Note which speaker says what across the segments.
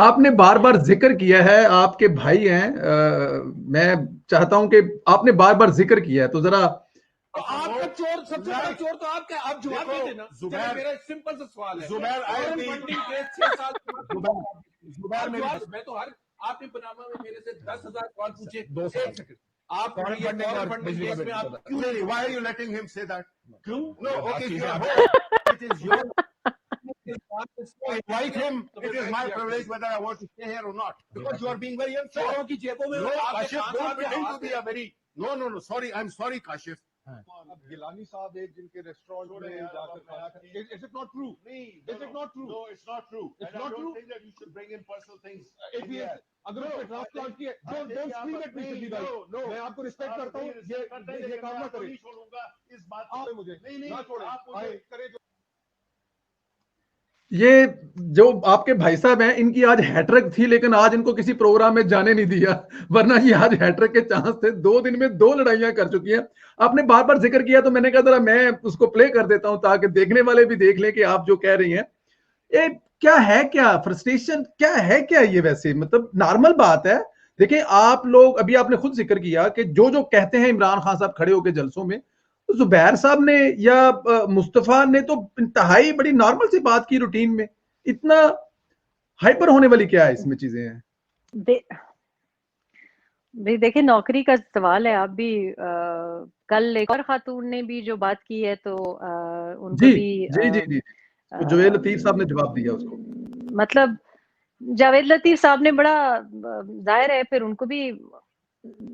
Speaker 1: آپ نے بار بار ذکر کیا ہے، آپ کے بھائی ہیں، میں چاہتا ہوں کہ آپ نے بار بار ذکر کیا ہے تو ذرا
Speaker 2: آپ کا چور سب سے بڑا چور تو آپ کا، آپ جواب دے دینا. میرا سمپل سا سوال ہے، فنڈنگ کیس 6 سال میں تو ہر آپ نے بناما میں میرے سے 10,000 سوال پوچھے. ایک سیکنڈ آپ فنڈنگ کیس میں آپ کیوں
Speaker 3: Why are you letting him say that?
Speaker 2: کیوں؟
Speaker 3: No, okay, it is your. I invite him. It is my privilege whether I want to stay here or not. Because you are being very unfair.
Speaker 2: چوروں کی جیبوں میں
Speaker 3: No,
Speaker 2: آپ کے
Speaker 3: Kashif,
Speaker 2: کان
Speaker 3: don't
Speaker 2: میں
Speaker 3: pretend to
Speaker 2: ہاتھ
Speaker 3: be a very. No. Sorry, I'm sorry, Kashif.
Speaker 4: اب گیلانی صاحب ایک جن کے ریسٹورینٹ میں جا کر کھایا تھا. Is it not true? Is it not true?
Speaker 3: No, it's not true.
Speaker 4: It's
Speaker 3: And
Speaker 4: not
Speaker 3: I don't
Speaker 4: true?
Speaker 3: think that you should bring in personal things.
Speaker 4: If he has, اگر اس نے ٹرانسپلانٹ کیا don't scream at me سدھی بھائی. میں آپ کو respect کرتا ہوں، یہ کام نہ کریں.
Speaker 3: چھوڑوں گا اس بات
Speaker 4: آپ مجھے نہ چھوڑیں. آئے کرے جو
Speaker 1: یہ جو آپ کے بھائی صاحب ہیں ان کی آج ہیٹرک تھی، لیکن آج ان کو کسی پروگرام میں جانے نہیں دیا، ورنہ یہ آج ہیٹرک کے چانس تھے. 2 دن میں 2 لڑائیاں کر چکی ہیں. آپ نے بار بار ذکر کیا تو میں نے کہا ذرا میں اس کو پلے کر دیتا ہوں تاکہ دیکھنے والے بھی دیکھ لیں کہ آپ جو کہہ رہی ہیں یہ کیا ہے، کیا فرسٹریشن کیا ہے، کیا یہ ویسے مطلب نارمل بات ہے. دیکھیں آپ لوگ ابھی آپ نے خود ذکر کیا کہ جو کہتے ہیں عمران خان صاحب کھڑے ہو کے جلسوں میں، زبیر صاحب نے یا مصطفیٰ نے تو انتہائی بڑی نارمل سی بات کی روٹین میں. اتنا ہائپر ہونے والی کیا ہے اس میں چیزیں ہیں؟
Speaker 5: دیکھیں نوکری کا سوال ہے. آپ بھی کل ایک اور خاتون نے بھی جو بات کی ہے تو ان کو بھی
Speaker 1: جی جویل لطیف صاحب نے جواب دیا اس کو.
Speaker 5: مطلب جاوید لطیف صاحب نے بڑا ظاہر ہے پھر ان کو بھی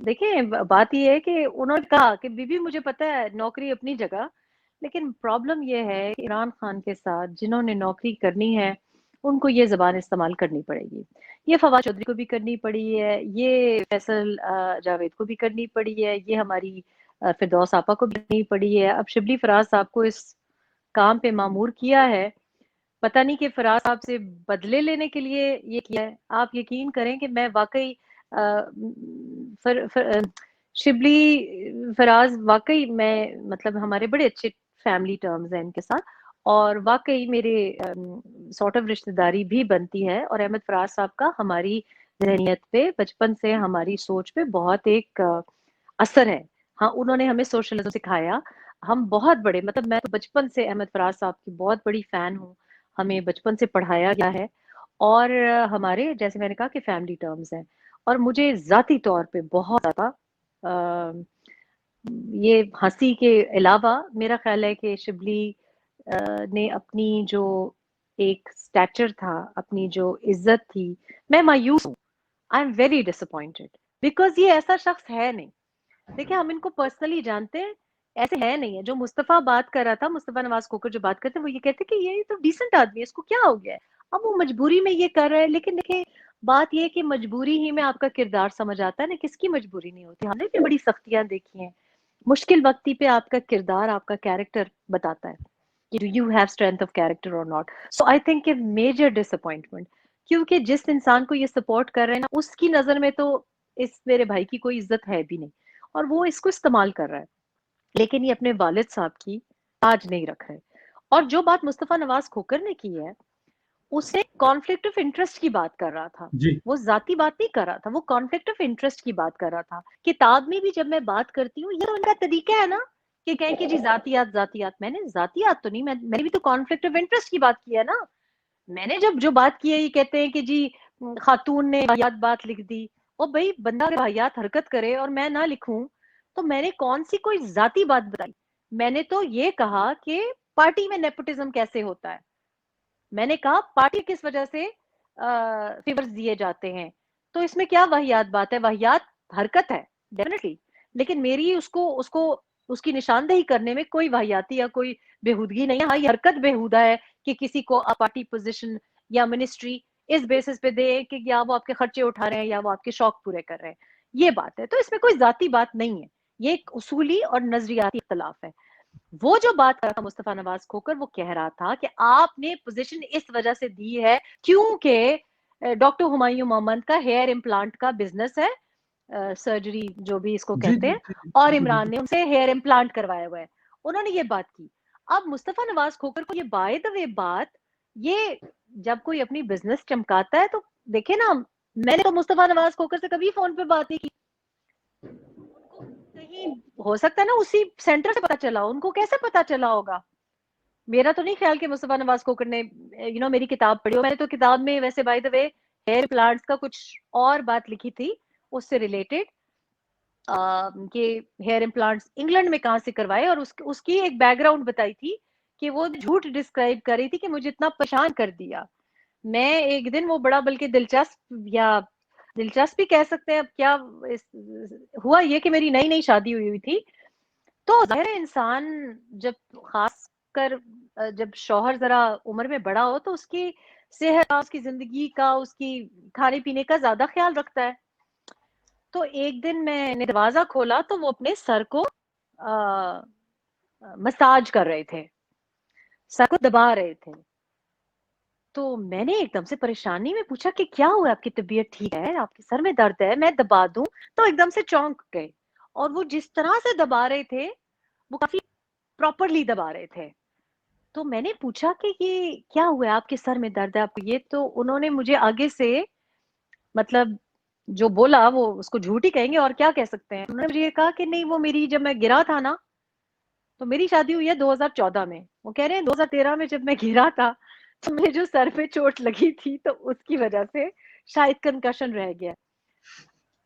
Speaker 5: دیکھیں بات یہ ہے کہ انہوں نے کہا کہ بی بی مجھے پتا ہے نوکری اپنی جگہ، لیکن پرابلم یہ ہے کہ عمران خان کے ساتھ جنہوں نے نوکری کرنی ہے ان کو یہ زبان استعمال کرنی پڑے گی. یہ فواد چودھری کو بھی کرنی پڑی ہے، یہ فیصل جاوید کو بھی کرنی پڑی ہے، یہ ہماری فردوس آپا کو بھی کرنی پڑی ہے. اب شبلی فراز صاحب کو اس کام پہ مامور کیا ہے، پتہ نہیں کہ فراز صاحب سے بدلے لینے کے لیے یہ کیا ہے. آپ یقین کریں کہ میں واقعی شبلی فراز واقعی میں مطلب ہمارے بڑے اچھے فیملی ٹرمز ہیں ان کے ساتھ، اور واقعی میرے سارٹ آف رشتہ داری بھی بنتی ہے. اور احمد فراز صاحب کا ہماری ذہنیت پہ بچپن سے ہماری سوچ پہ بہت ایک اثر ہے. ہاں انہوں نے ہمیں سوشلزم سکھایا. ہم بہت بڑے مطلب میں تو بچپن سے احمد فراز صاحب کی بہت بڑی فین ہوں. ہمیں بچپن سے پڑھایا گیا ہے، اور ہمارے جیسے میں نے کہا کہ فیملی ٹرمز ہیں. اور مجھے ذاتی طور پہ بہت زیادہ یہ ہنسی کے علاوہ میرا خیال ہے کہ شبلی نے اپنی جو ایک سٹیچر تھا، اپنی جو عزت تھی، میں مایوس ہوں. I am very disappointed because یہ ایسا شخص ہے نہیں. دیکھیں ہم ان کو پرسنلی جانتے ہیں، ایسے ہے نہیں ہے. جو مصطفیٰ بات کر رہا تھا، مصطفیٰ نواز کھوکر جو بات کرتے ہیں وہ یہ کہتے کہ یہ تو ڈیسنٹ آدمی ہے، اس کو کیا ہو گیا ہے. اب وہ مجبوری میں یہ کر رہا ہے، لیکن دیکھیں بات یہ کہ مجبوری ہی میں آپ کا کردار سمجھ آتا ہے نا. کس کی مجبوری نہیں ہوتی، ہم نے بھی بڑی سختیاں دیکھی ہیں. مشکل وقتی پہ آپ کا کردار، آپ کا کیریکٹر بتاتا ہے کہ do you have strength of character اور not. So I think major disappointment, کیونکہ جس انسان کو یہ سپورٹ کر رہے ہیں نا اس کی نظر میں تو اس میرے بھائی کی کوئی عزت ہے بھی نہیں، اور وہ اس کو استعمال کر رہا ہے. لیکن یہ اپنے والد صاحب کی تاج نہیں رکھ رہے. اور جو بات مصطفیٰ نواز کھوکر نے کی ہے، اسے کانفلکٹ آف انٹرسٹ کی بات کر رہا تھا.
Speaker 1: جی
Speaker 5: وہ ذاتی بات نہیں کر رہا تھا، وہ کانفلکٹ آف انٹرسٹ کی بات کر رہا تھا. کتاب میں بھی جب میں بات کرتی ہوں یہ ان کا طریقہ ہے نا کہ کہیں کہ جی ذاتیات ذاتیات. میں نے ذاتیات تو نہیں، میں نے بھی تو کانفلکٹ آف انٹرسٹ کی بات کی ہے نا. میں نے جب جو بات کی ہے، یہ کہتے ہیں کہ جی خاتون نے واہیات بات لکھ دی. اور بھائی بندہ اگر واہیات حرکت کرے اور میں نہ لکھوں تو میں نے کون سی کوئی ذاتی بات بتائی؟ میں نے تو یہ کہا کہ پارٹی میں نیپوٹزم کیسے ہوتا ہے. میں نے کہا پارٹی کس وجہ سے فیورز دیے جاتے ہیں. تو اس میں کیا واہیات بات ہے؟ واہیات حرکت ہے ڈیفینیٹلی، لیکن میری اس کی نشاندہی کرنے میں کوئی واہیاتی یا کوئی بےہودگی نہیں ہے. ہاں یہ حرکت بےہودہ ہے کہ کسی کو پارٹی پوزیشن یا منسٹری اس بیسس پہ دے کہ یا وہ آپ کے خرچے اٹھا رہے ہیں یا وہ آپ کے شوق پورے کر رہے ہیں. یہ بات ہے. تو اس میں کوئی ذاتی بات نہیں ہے، یہ ایک اصولی اور نظریاتی اختلاف ہے. وہ جو بات کر رہا تھا مصطفیٰ نواز کھوکر، وہ کہہ رہا تھا کہ آپ نے پوزیشن اس وجہ سے دی ہے کیونکہ ڈاکٹر ہمایوں محمد کا ہیئر امپلانٹ کا بزنس ہے، سرجری جو بھی اس کو
Speaker 1: جی
Speaker 5: کہتے
Speaker 1: جی
Speaker 5: ہیں،
Speaker 1: جی
Speaker 5: اور
Speaker 1: بالکل
Speaker 5: عمران
Speaker 1: بالکل.
Speaker 5: نے ان سے ہیئر امپلانٹ کروایا ہوا ہے. انہوں نے یہ بات کی. اب مصطفیٰ نواز کھوکر کو یہ بائی دا وے بات یہ جب کوئی اپنی بزنس چمکاتا ہے تو دیکھیں نا, میں نے تو مصطفیٰ نواز کھوکھر سے کبھی فون پہ بات نہیں کی, کہیں ہو سکتا ہے نا اسی سینٹر سے پتا چلا, ان کو کیسے پتا چلا ہوگا؟ میرا تو نہیں خیال کہ مصطفیٰ نواز کھوکھر نے میری کتاب پڑھی ہو. میں نے تو کتاب میں ویسے by the way here plants کا کچھ اور بات لکھی تھی اس سے ریلیٹڈ, کہ ہیئر امپلانٹس انگلینڈ میں کہاں سے کروائے, اور اس کی ایک بیک گراؤنڈ بتائی تھی کہ وہ جھوٹ ڈسکرائب کر رہی تھی کہ مجھے اتنا پریشان کر دیا. میں ایک دن وہ بڑا بلکہ دلچسپ بھی کہہ سکتے ہیں, اب کیا ہوا یہ کہ میری نئی شادی ہوئی تھی, تو ظاہر ہے انسان جب خاص کر جب شوہر ذرا عمر میں بڑا ہو تو اس کی صحت, اس کی زندگی کا, اس کی کھانے پینے کا زیادہ خیال رکھتا ہے. تو ایک دن میں نے دروازہ کھولا تو وہ اپنے سر کو مساج کر رہے تھے, سر کو دبا رہے تھے. تو میں نے ایک دم سے پریشانی میں پوچھا کہ کیا ہوا, آپ کی طبیعت ٹھیک ہے, آپ کے سر میں درد ہے, میں دبا دوں؟ تو ایک دم سے چونک گئے, اور وہ جس طرح سے دبا رہے تھے وہ کافی پراپرلی دبا رہے تھے. تو میں نے پوچھا کہ یہ کیا ہوا ہے, آپ کے سر میں درد ہے آپ کو؟ یہ تو انہوں نے مجھے آگے سے مطلب جو بولا وہ اس کو جھوٹ ہی کہیں گے اور کیا کہہ سکتے ہیں. انہوں نے مجھے یہ کہا کہ نہیں, وہ میری جب میں گرا تھا نا, تو میری شادی ہوئی ہے 2014 میں, وہ کہہ رہے ہیں 2013 میں جب میں گرا تھا تو مجھے جو سر پہ چوٹ لگی تھی تو اس کی وجہ سے شاید کنکشن رہ گیا.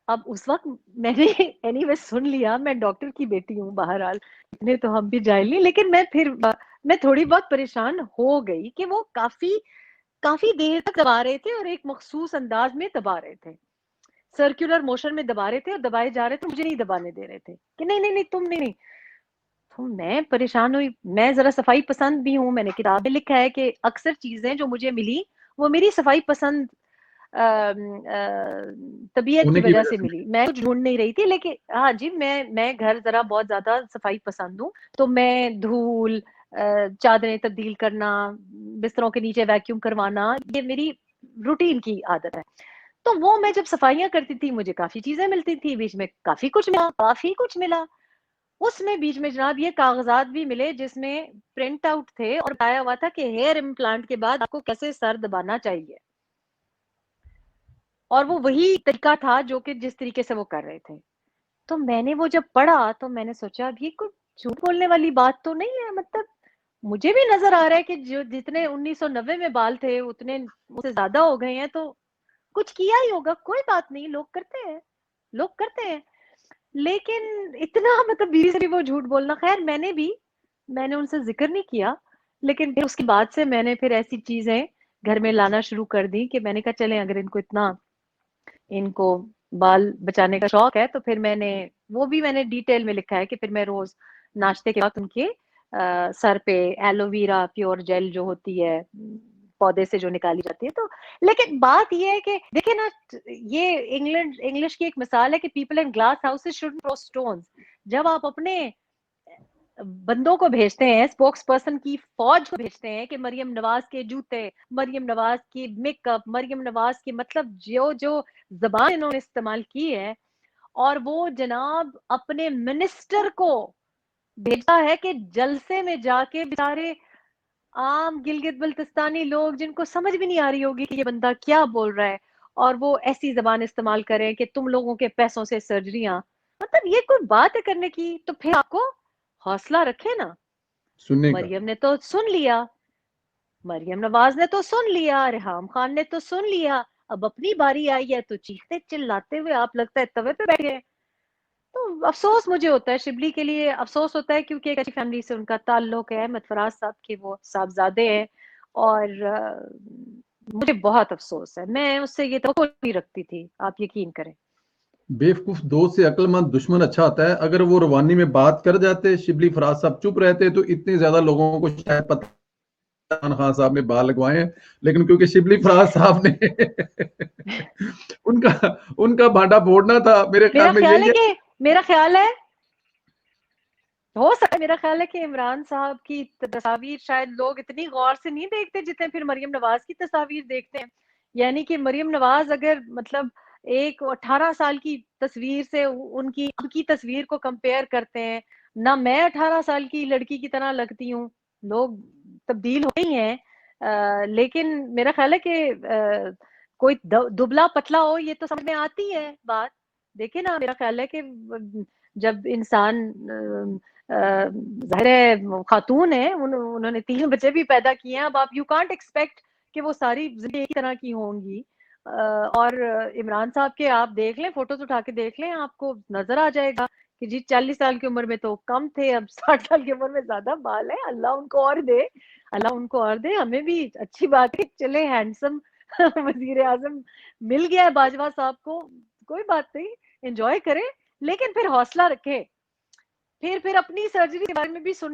Speaker 5: اب اس وقت میں نے اینی وے سن لیا, میں ڈاکٹر کی بیٹی ہوں بہرحال, اتنے تو ہم بھی جاہل نہیں, لیکن میں تھوڑی بہت پریشان ہو گئی کہ وہ کافی دیر تک دبا رہے تھے اور ایک مخصوص انداز میں دبا رہے تھے, سرکولر موشن میں دبا رہے تھے, اور دبائے جا رہے تھے, مجھے نہیں دبانے دے رہے تھے کہ نہیں تم نہیں. تو میں پریشان ہوئی. میں ذرا صفائی پسند بھی ہوں, میں نے کتاب میں لکھا ہے کہ اکثر چیزیں جو مجھے ملی وہ میری صفائی پسند طبیعت کی وجہ سے ملی. میں کچھ ڈھونڈ نہیں رہی تھی, لیکن ہاں جی, میں گھر ذرا بہت زیادہ صفائی پسند ہوں, تو میں دھول, چادریں تبدیل کرنا, بستروں کے نیچے ویکیوم کروانا, یہ میری روٹین کی عادت ہے. تو وہ میں جب صفائیاں کرتی تھی مجھے کافی چیزیں ملتی تھی, بیچ میں کافی کچھ ملا. اس میں بیچ میں جناب یہ کاغذات بھی ملے جس میں پرنٹ آؤٹ تھے اور بتایا ہوا تھا کہ ہیئر امپلانٹ کے بعد آپ کو کیسے سر دبانا چاہیے, اور وہ وہی طریقہ تھا جو کہ جس طریقے سے وہ کر رہے تھے. تو میں نے وہ جب پڑھا تو میں نے سوچا اب یہ کوئی جھوٹ بولنے والی بات تو نہیں ہے, مطلب مجھے بھی نظر آ رہا ہے کہ جو جتنے 1990 میں بال تھے اتنے اس سے زیادہ ہو گئے ہیں, تو کچھ کیا ہی ہوگا. کوئی بات نہیں, لوگ کرتے ہیں, لیکن اتنا مطلب بیوی سے بھی وہ جھوٹ بولنا. خیر میں نے ان سے ذکر نہیں کیا, لیکن پھر اس کے بعد سے میں نے پھر ایسی چیزیں گھر میں لانا شروع کر دی کہ میں نے کہا چلیں اگر ان کو بال بچانے کا شوق ہے تو پھر میں نے ڈیٹیل میں لکھا ہے کہ پھر میں روز ناشتے کے وقت ان کے سر پہ ایلو ویرا پیور جیل جو ہوتی ہے پودے سے جو نکالی جاتی ہے. تو لیکن بات یہ ہے کہ دیکھیں نا, یہ انگلش کی ایک مثال ہے کہ people in glass houses shouldn't through stones. جب آپ اپنے بندوں کو بھیجتے ہیں, اسپوکس پرسن کی فوج کو بھیجتے ہیں کہ مریم نواز کے جوتے, مریم نواز کی میک اپ, مریم نواز کی مطلب جو زبان انہوں نے استعمال کی ہے, اور وہ جناب اپنے منسٹر کو بھیجتا ہے کہ جلسے میں جا کے بیچارے عام گلگت بلتستانی لوگ جن کو سمجھ بھی نہیں آ رہی ہوگی کہ یہ بندہ کیا بول رہا ہے, اور وہ ایسی زبان استعمال کریں کہ تم لوگوں کے پیسوں سے سرجریاں, مطلب یہ کوئی بات ہے کرنے کی؟ تو پھر آپ کو حوصلہ رکھے نا. مریم نے تو سن لیا, مریم نواز نے تو سن لیا, ریحام خان نے تو سن لیا, اب اپنی باری آئی ہے تو چیختے چلاتے ہوئے آپ لگتا ہے توے پہ بیٹھ گئے. تو افسوس مجھے ہوتا ہے, شبلی کے لیے افسوس ہوتا ہے کیونکہ ایک اچھی فیملی سے ان کا تعلق ہے, احمد فراز صاحب کے وہ صاحبزادے ہیں, اور مجھے بہت افسوس ہے. میں اس سے یہ توقع نہیں رکھتی تھی, آپ یقین کریں.
Speaker 1: بیوقوف دوست سے عقل مند دشمن اچھا ہوتا ہے. اگر وہ روانی میں بات کر جاتے, شبلی فراز صاحب چپ رہتے, تو اتنے زیادہ لوگوں کو شاید پتہ خان صاحب نے بال لگوائے ہیں, لیکن کیونکہ شبلی فراز صاحب نے ان کا بھانڈا پھوڑنا تھا, میرے خیال میں یہی ہے.
Speaker 5: میرا خیال ہے ہو سکتا ہے, میرا خیال ہے کہ عمران صاحب کی تصاویر شاید لوگ اتنی غور سے نہیں دیکھتے جتنے پھر مریم نواز کی تصاویر دیکھتے ہیں. یعنی کہ مریم نواز اگر مطلب ایک 18 سال کی تصویر سے ان کی تصویر کو کمپیئر کرتے ہیں, نہ میں 18 سال کی لڑکی کی طرح لگتی ہوں, لوگ تبدیل ہو گئی ہیں, لیکن میرا خیال ہے کہ کوئی دبلا پتلا ہو یہ تو سمجھ میں آتی ہے بات. دیکھیں نا میرا خیال ہے کہ جب انسان ظاہر ہے خاتون ہے, انہوں نے 3 بچے بھی پیدا کیے ہیں, اب آپ یو کانٹ ایکسپیکٹ کہ وہ ساری زندگی ایک طرح کی ہوں گی. اور عمران صاحب کے آپ دیکھ لیں, فوٹوز اٹھا کے دیکھ لیں, آپ کو نظر آ جائے گا کہ جی 40 سال کی عمر میں تو کم تھے, اب 60 سال کی عمر میں زیادہ بال ہے. اللہ ان کو اور دے, اللہ ان کو اور دے. ہمیں بھی اچھی بات ہے, چلے ہینڈسم وزیر اعظم مل گیا ہے باجوہ صاحب کو, کوئی بات نہیں, انجوائے کریں, لیکن پھر حوصلہ رکھے. پھر اپنی سرجری کے بارے میں بھی سن